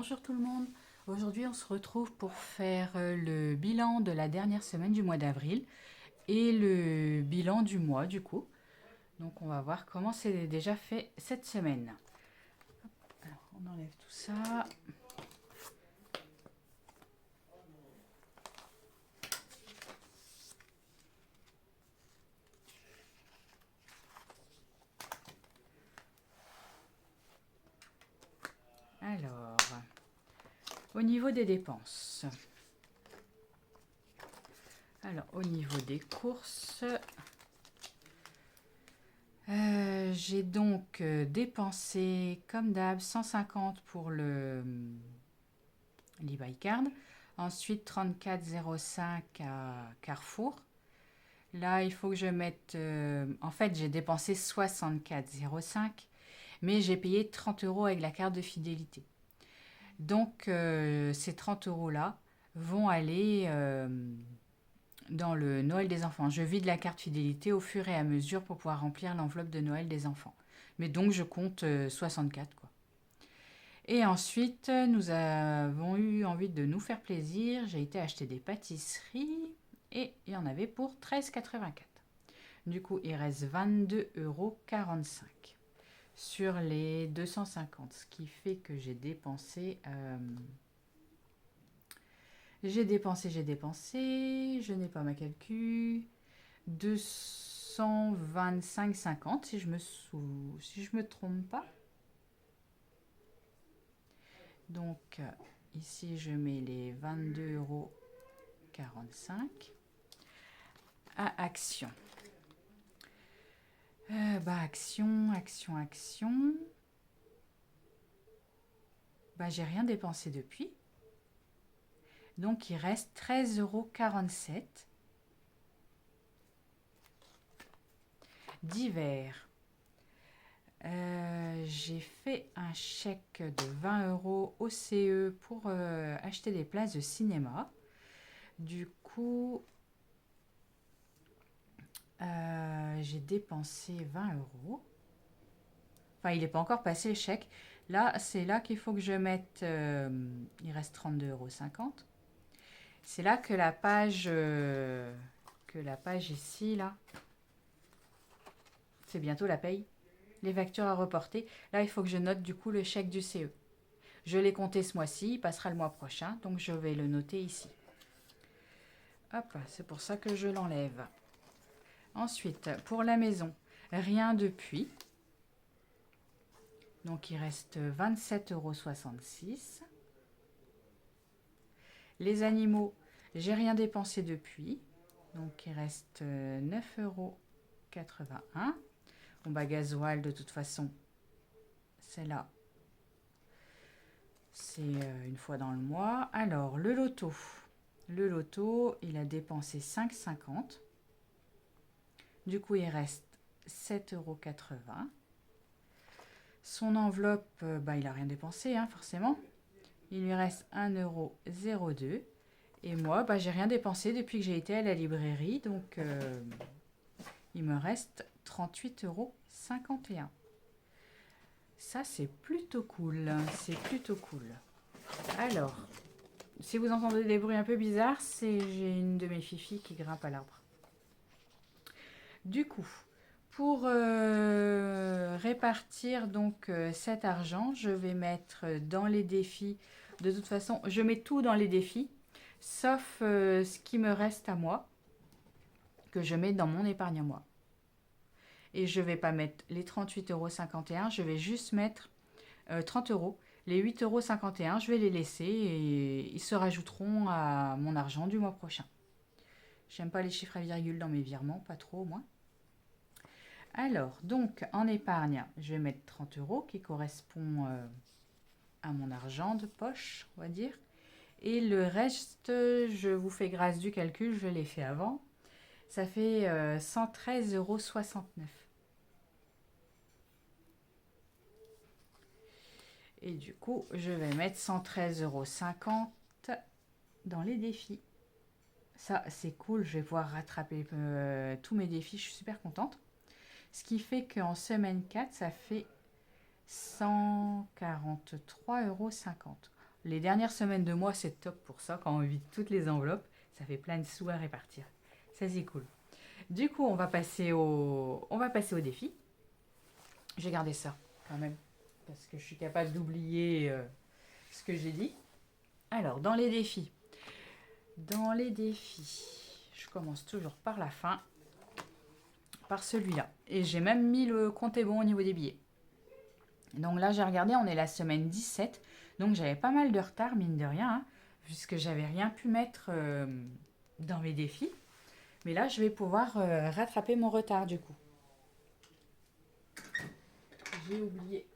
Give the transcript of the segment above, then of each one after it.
Bonjour tout le monde. Aujourd'hui, on se retrouve pour faire le bilan de la dernière semaine du mois d'avril et le bilan du mois du coup. Donc, on va voir comment c'est déjà fait cette semaine. Alors, on enlève tout ça. Alors, au niveau des dépenses. Alors, au niveau des courses, j'ai donc dépensé, comme d'hab, 150 pour le l'e-buy card. Ensuite, 34,05 à Carrefour. Là, il faut que je mette... en fait, j'ai dépensé 64,05, mais j'ai payé 30 € avec la carte de fidélité. Donc, ces 30 € là vont aller dans le Noël des enfants. Je vide la carte fidélité au fur et à mesure pour pouvoir remplir l'enveloppe de Noël des enfants. Mais donc, je compte 64, quoi. Et ensuite, nous avons eu envie de nous faire plaisir. J'ai été acheter des pâtisseries et il y en avait pour 13,84. Du coup, il reste 22,45 € sur les 250, ce qui fait que j'ai dépensé, je n'ai pas ma calcul, 225,50 si je me trompe pas. Donc, ici, je mets les 22,45 € à Action. Action. J'ai rien dépensé depuis. Donc, il reste 13,47 € divers. J'ai fait un chèque de 20 € au CE pour acheter des places de cinéma. Du coup, j'ai dépensé 20 €. Enfin, il n'est pas encore passé le chèque. Là, c'est là qu'il faut que je mette... il reste 32,50 €. C'est là que la page ici, là, c'est bientôt la paye. Les factures à reporter. Là, il faut que je note du coup le chèque du CE. Je l'ai compté ce mois-ci, il passera le mois prochain, donc je vais le noter ici. Hop, c'est pour ça que je l'enlève. Ensuite, pour la maison, rien depuis. Donc, il reste 27,66 €. Les animaux, j'ai rien dépensé depuis. Donc, il reste 9,81 €. Bon, gasoil, de toute façon, c'est là. C'est une fois dans le mois. Alors, le loto. Le loto, il a dépensé 5,50 €. Du coup, il reste 7,80 €. Son enveloppe, il n'a rien dépensé, hein, forcément. Il lui reste 1,02 €. Et moi, j'ai rien dépensé depuis que j'ai été à la librairie. Donc, il me reste 38,51 €. Ça, c'est plutôt cool. C'est plutôt cool. Alors, si vous entendez des bruits un peu bizarres, j'ai une de mes fifis qui grimpe à l'arbre. Du coup, pour répartir donc cet argent, je vais mettre dans les défis. De toute façon, je mets tout dans les défis, sauf ce qui me reste à moi, que je mets dans mon épargne à moi. Et je ne vais pas mettre les 38,51 €, je vais juste mettre 30 €. Les 8,51 €, je vais les laisser et ils se rajouteront à mon argent du mois prochain. J'aime pas les chiffres à virgule dans mes virements, pas trop au moins. Alors, donc, en épargne, je vais mettre 30 € qui correspond à mon argent de poche, on va dire. Et le reste, je vous fais grâce du calcul, je l'ai fait avant. Ça fait 113,69 €. Et du coup, je vais mettre 113,50 € dans les défis. Ça, c'est cool, je vais pouvoir rattraper tous mes défis, je suis super contente. Ce qui fait qu'en semaine 4, ça fait 143,50 €. Les dernières semaines de mois, c'est top pour ça. Quand on vide toutes les enveloppes, ça fait plein de sous à répartir. Ça, c'est cool. Du coup, on va passer au défi. J'ai gardé ça quand même parce que je suis capable d'oublier ce que j'ai dit. Alors, dans les défis, je commence toujours par la fin, par celui-là. Et j'ai même mis le compte est bon au niveau des billets. Donc là, j'ai regardé, on est la semaine 17. Donc j'avais pas mal de retard, mine de rien, hein, puisque j'avais rien pu mettre dans mes défis. Mais là, je vais pouvoir rattraper mon retard du coup. J'ai oublié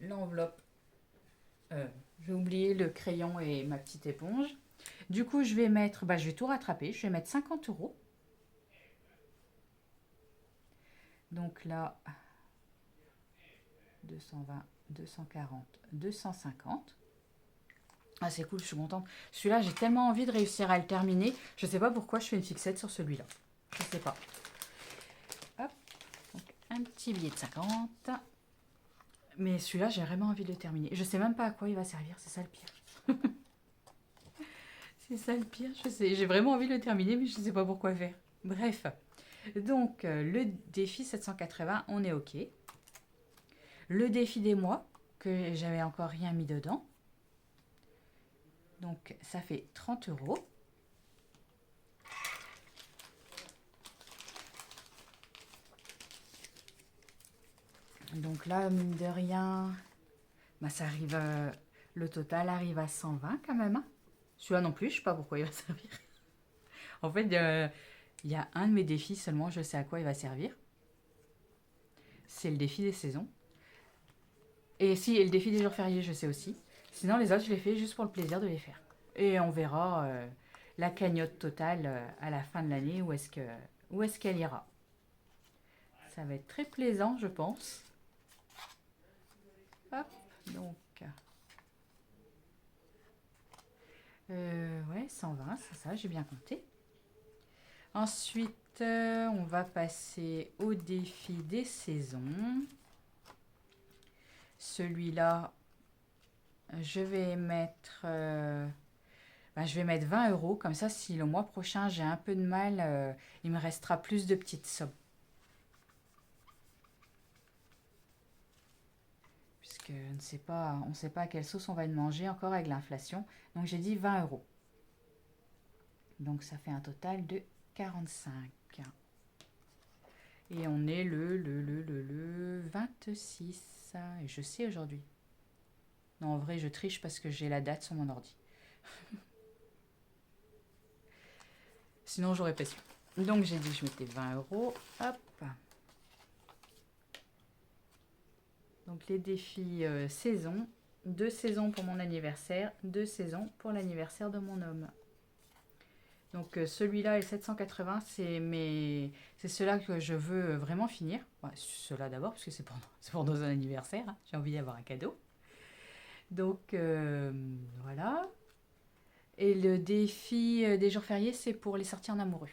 l'enveloppe. J'ai oublié le crayon et ma petite éponge. Du coup, je vais tout rattraper. Je vais mettre 50 euros. Donc là, 220, 240, 250. Ah, c'est cool, je suis contente. Celui-là, j'ai tellement envie de réussir à le terminer. Je ne sais pas pourquoi je fais une fixette sur celui-là. Je ne sais pas. Hop, donc un petit billet de 50. Mais celui-là, j'ai vraiment envie de le terminer. Je ne sais même pas à quoi il va servir, c'est ça le pire. C'est ça le pire, je sais. J'ai vraiment envie de le terminer, mais je ne sais pas pourquoi faire. Bref. Donc, le défi 780, on est OK. Le défi des mois, que j'avais encore rien mis dedans. Donc, ça fait 30 euros. Donc là, mine de rien, ça arrive, le total arrive à 120 quand même. Hein. Celui-là non plus, je ne sais pas pourquoi il va servir. En fait, il y a un de mes défis seulement, je sais à quoi il va servir. C'est le défi des saisons. Et si, et le défi des jours fériés, je sais aussi. Sinon, les autres, je les fais juste pour le plaisir de les faire. Et on verra la cagnotte totale à la fin de l'année, où est-ce qu'elle ira. Ça va être très plaisant, je pense. Hop, donc. Ouais, 120, c'est ça, j'ai bien compté. Ensuite, on va passer au défi des saisons. Celui-là, je vais mettre 20 euros. Comme ça, si le mois prochain, j'ai un peu de mal, il me restera plus de petites sommes. Puisque on ne sait pas à quelle sauce on va le manger encore avec l'inflation. Donc, j'ai dit 20 euros. Donc, ça fait un total de 45. Et on est le 26. Et je sais aujourd'hui. Non, en vrai, je triche parce que j'ai la date sur mon ordi. Sinon, j'aurais pas su. Donc, j'ai dit que je mettais 20 euros. Hop. Donc, les défis saison. 2 saisons pour mon anniversaire. 2 saisons pour l'anniversaire de mon homme. Donc, celui-là et 780, c'est ceux-là que je veux vraiment finir. Ouais, ceux-là d'abord, parce que c'est pour nos anniversaires. Hein. J'ai envie d'avoir un cadeau. Donc, voilà. Et le défi des jours fériés, c'est pour les sorties en amoureux.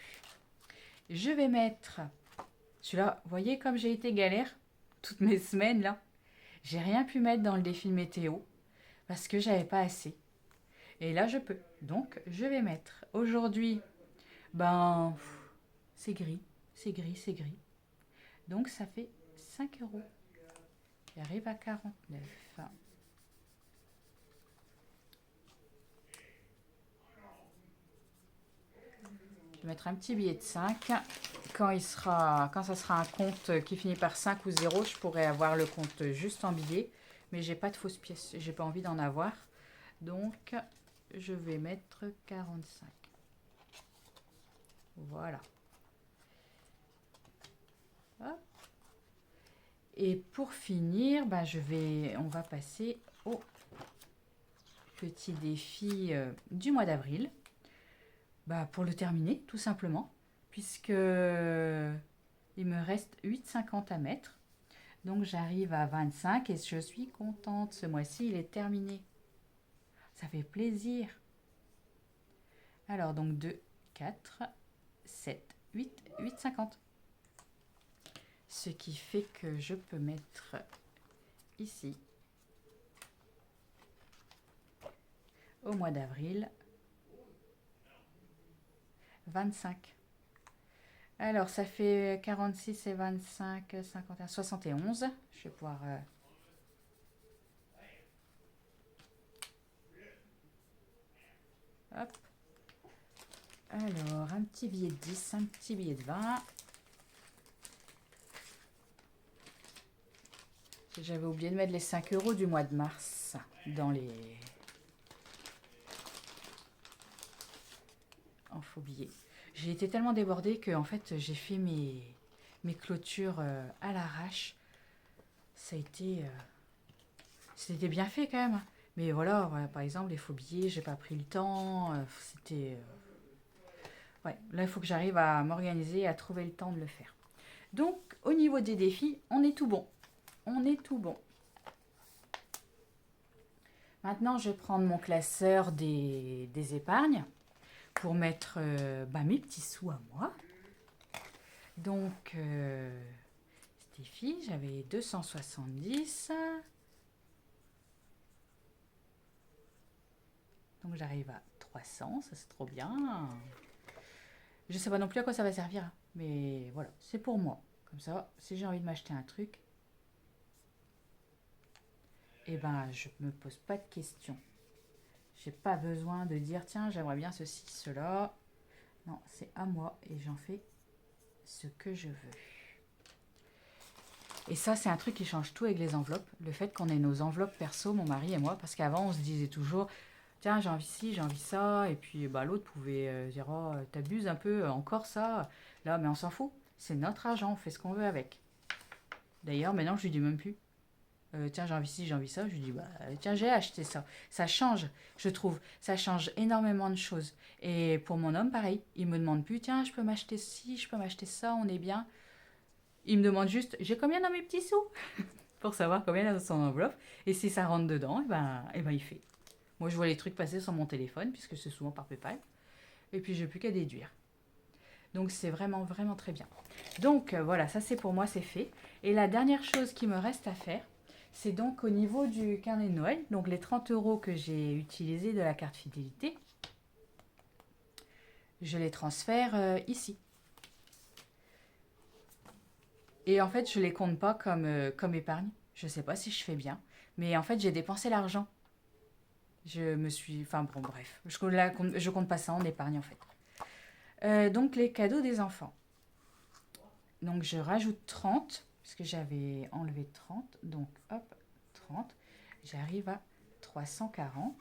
Je vais mettre celui-là. Vous voyez comme j'ai été galère toutes mes semaines là. J'ai rien pu mettre dans le défi de météo parce que j'avais pas assez. Et là, je peux. Donc, je vais mettre aujourd'hui. C'est gris, c'est gris, c'est gris. Donc, ça fait 5 euros. J'arrive à 49. Je vais mettre un petit billet de 5. Quand ça sera un compte qui finit par 5 ou 0, je pourrais avoir le compte juste en billets. Mais j'ai pas de fausses pièces. J'ai pas envie d'en avoir. Donc, je vais mettre 45. Voilà. Hop. Et pour finir, on va passer au petit défi du mois d'avril. Pour le terminer, tout simplement. Puisque il me reste 8,50 à mettre. Donc j'arrive à 25 et je suis contente. Ce mois-ci, il est terminé. Ça fait plaisir. Alors donc 2, 4, 7, 8, 8,50. Ce qui fait que je peux mettre ici au mois d'avril, 25. Alors, ça fait 46 et 25, 51, 71. Je vais pouvoir... hop. Alors, un petit billet de 10, un petit billet de 20. J'avais oublié de mettre les 5 € du mois de mars dans les... en faux billets. J'ai été tellement débordée que en fait j'ai fait mes clôtures à l'arrache. Ça a été... c'était bien fait quand même. Mais voilà, par exemple, les faux billets, j'ai pas pris le temps. C'était... ouais, là, il faut que j'arrive à m'organiser et à trouver le temps de le faire. Donc, au niveau des défis, on est tout bon. On est tout bon. Maintenant, je vais prendre mon classeur des épargnes pour mettre mes petits sous à moi. Donc, Stéphie, j'avais 270. Donc, j'arrive à 300, ça c'est trop bien. Je ne sais pas non plus à quoi ça va servir, hein, mais voilà, c'est pour moi. Comme ça, si j'ai envie de m'acheter un truc, eh ben, je me pose pas de questions. J'ai pas besoin de dire, tiens, j'aimerais bien ceci, cela. Non, c'est à moi et j'en fais ce que je veux. Et ça, c'est un truc qui change tout avec les enveloppes. Le fait qu'on ait nos enveloppes perso, mon mari et moi, parce qu'avant, on se disait toujours, tiens, j'ai envie ci, j'ai envie ça. Et puis, l'autre pouvait dire, oh, t'abuses un peu, encore ça. Là, mais on s'en fout. C'est notre argent, on fait ce qu'on veut avec. D'ailleurs, maintenant, je lui dis même plus. Tiens, j'ai envie ci, j'ai envie ça. Je lui dis, tiens, j'ai acheté ça. Ça change, je trouve. Ça change énormément de choses. Et pour mon homme, pareil. Il me demande plus, tiens, je peux m'acheter ci, je peux m'acheter ça, on est bien. Il me demande juste, j'ai combien dans mes petits sous pour savoir combien il a dans son enveloppe. Et si ça rentre dedans, il fait. Moi, je vois les trucs passer sur mon téléphone, puisque c'est souvent par PayPal. Et puis, j'ai plus qu'à déduire. Donc, c'est vraiment, vraiment très bien. Donc, voilà, ça, c'est pour moi, c'est fait. Et la dernière chose qui me reste à faire, c'est donc au niveau du carnet de Noël, donc les 30 € que j'ai utilisés de la carte fidélité, je les transfère ici. Et en fait, je les compte pas comme épargne. Je sais pas si je fais bien. Mais en fait, j'ai dépensé l'argent. Je me suis... Enfin bon, bref. Je compte pas ça en épargne en fait. Donc les cadeaux des enfants. Donc je rajoute 30. Parce que j'avais enlevé 30. Donc hop, 30. J'arrive à 340.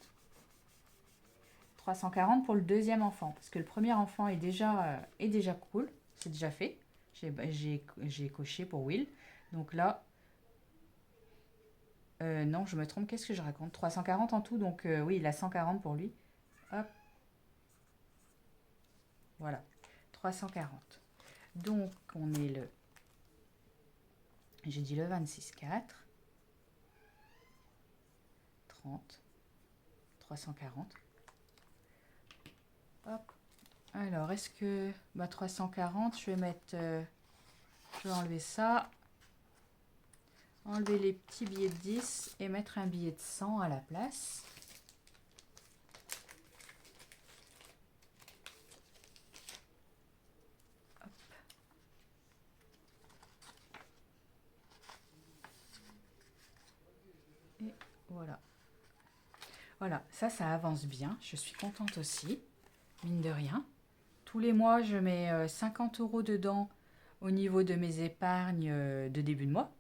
340 pour le deuxième enfant. Parce que le premier enfant est déjà cool. C'est déjà fait. J'ai coché pour Will. Donc là, non, je me trompe. Qu'est-ce que je raconte? 340 en tout. Donc oui, il a 140 pour lui. Hop. Voilà. 340. Donc on est le... J'ai dit le 26/4. 30. 340. Hop. Alors, est-ce que... 340, je vais mettre... je vais enlever ça. Enlever les petits billets de 10 et mettre un billet de 100 à la place. Hop. Et voilà. Voilà, ça avance bien. Je suis contente aussi, mine de rien. Tous les mois, je mets 50 € dedans au niveau de mes épargnes de début de mois.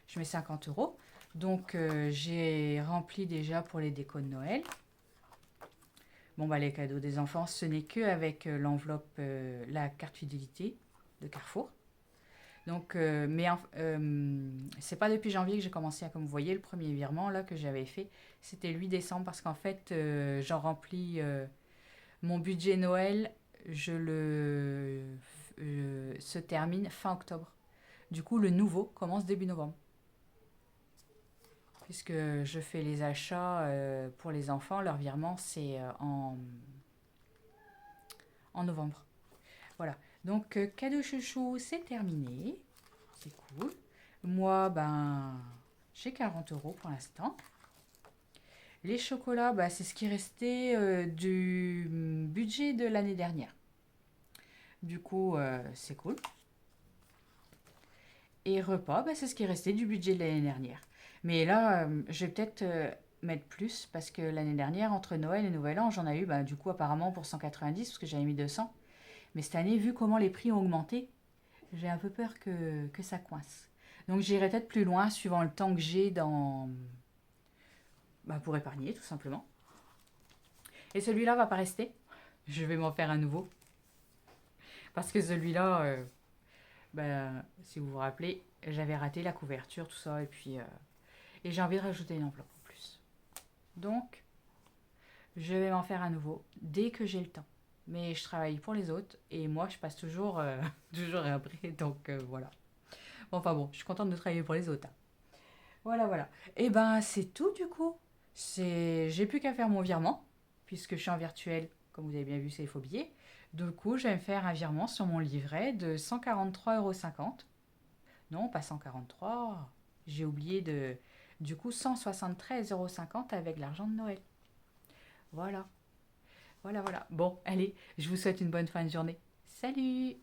Je mets 50 €. Donc, j'ai rempli déjà pour les décos de Noël. Bon, les cadeaux des enfants, ce n'est que avec l'enveloppe, la carte fidélité de Carrefour. Donc, c'est pas depuis janvier que j'ai commencé à, comme vous voyez, le premier virement là que j'avais fait, c'était le 8 décembre parce qu'en fait, j'en remplis mon budget Noël, se termine fin octobre. Du coup, le nouveau commence début novembre. Puisque je fais les achats pour les enfants, leur virement c'est en novembre. Voilà. Donc, cadeau chouchou, c'est terminé. C'est cool. Moi, j'ai 40 € pour l'instant. Les chocolats, bah, c'est ce qui restait du budget de l'année dernière. Du coup, c'est cool. Et repas, bah, c'est ce qui est resté du budget de l'année dernière. Mais là, je vais peut-être mettre plus parce que l'année dernière, entre Noël et Nouvel An, j'en ai eu bah, du coup apparemment pour 190 parce que j'avais mis 200. Mais cette année, vu comment les prix ont augmenté, j'ai un peu peur que ça coince. Donc j'irai peut-être plus loin suivant le temps que j'ai dans... bah, pour épargner tout simplement. Et celui-là va pas rester. Je vais m'en faire un nouveau. Parce que celui-là, bah, si vous vous rappelez, j'avais raté la couverture, tout ça. Et j'ai envie de rajouter une enveloppe en plus. Donc, je vais m'en faire à nouveau dès que j'ai le temps. Mais je travaille pour les autres et moi, je passe toujours, toujours après. Donc, voilà. Enfin bon, je suis contente de travailler pour les autres, hein. Voilà, voilà. Et ben, c'est tout du coup. J'ai plus qu'à faire mon virement, puisque je suis en virtuel, comme vous avez bien vu, c'est les faux billets. Du coup, je vais me faire un virement sur mon livret de 143,50 €. Non, pas 143. J'ai oublié de... Du coup, 173,50 € avec l'argent de Noël. Voilà, voilà, voilà. Bon, allez, je vous souhaite une bonne fin de journée. Salut!